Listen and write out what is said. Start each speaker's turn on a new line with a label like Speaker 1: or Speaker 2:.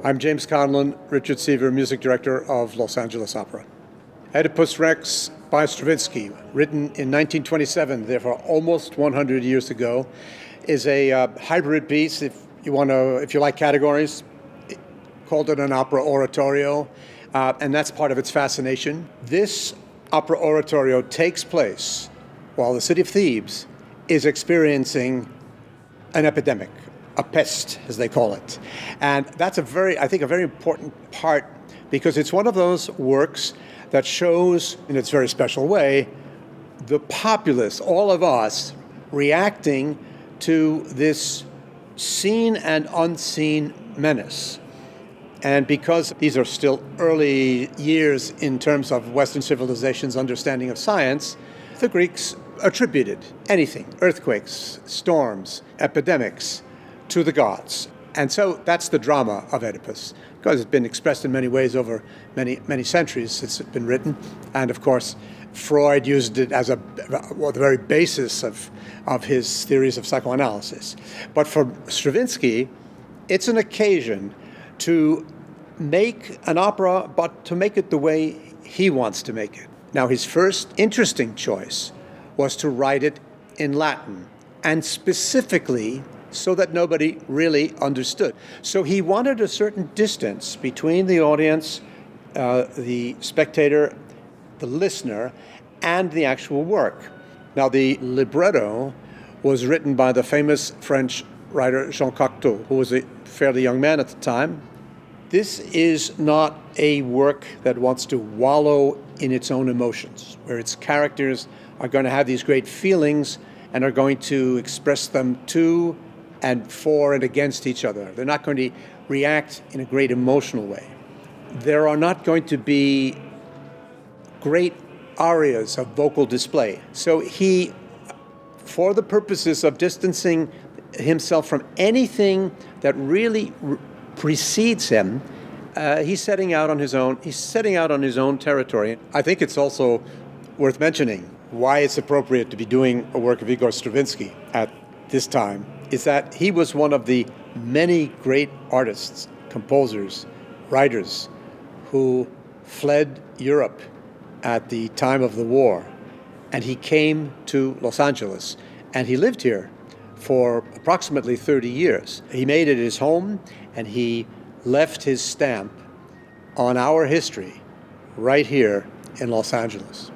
Speaker 1: I'm James Conlon, Richard Seaver, music director of Los Angeles Opera. Oedipus Rex by Stravinsky, written in 1927, therefore almost 100 years ago, is a hybrid piece, if you like categories. Called it an opera oratorio, and that's part of its fascination. This opera oratorio takes place while the city of Thebes is experiencing an epidemic, a pest, as they call it. And that's a very important part, because it's one of those works that shows, in its very special way, the populace, all of us, reacting to this seen and unseen menace. And because these are still early years in terms of Western civilization's understanding of science, the Greeks attributed anything, earthquakes, storms, epidemics, to the gods. And so that's the drama of Oedipus, because it's been expressed in many ways over many centuries since it's been written. And of course, Freud used it as the very basis of his theories of psychoanalysis. But for Stravinsky, it's an occasion to make an opera, but to make it the way he wants to make it. Now, his first interesting choice was to write it in Latin, and specifically so that nobody really understood. So he wanted a certain distance between the audience, the spectator, the listener, and the actual work. Now, the libretto was written by the famous French writer Jean Cocteau, who was a fairly young man at the time. This is not a work that wants to wallow in its own emotions, where its characters are going to have these great feelings and are going to express them to and for and against each other. They're not going to react in a great emotional way. There are not going to be great arias of vocal display. So he, for the purposes of distancing himself from anything that really precedes him, he's setting out on his own. He's setting out on his own territory. I think it's also worth mentioning why it's appropriate to be doing a work of Igor Stravinsky at this time is that he was one of the many great artists, composers, writers who fled Europe at the time of the war. And he came to Los Angeles, and he lived here for approximately 30 years. He made it his home, and he left his stamp on our history right here in Los Angeles.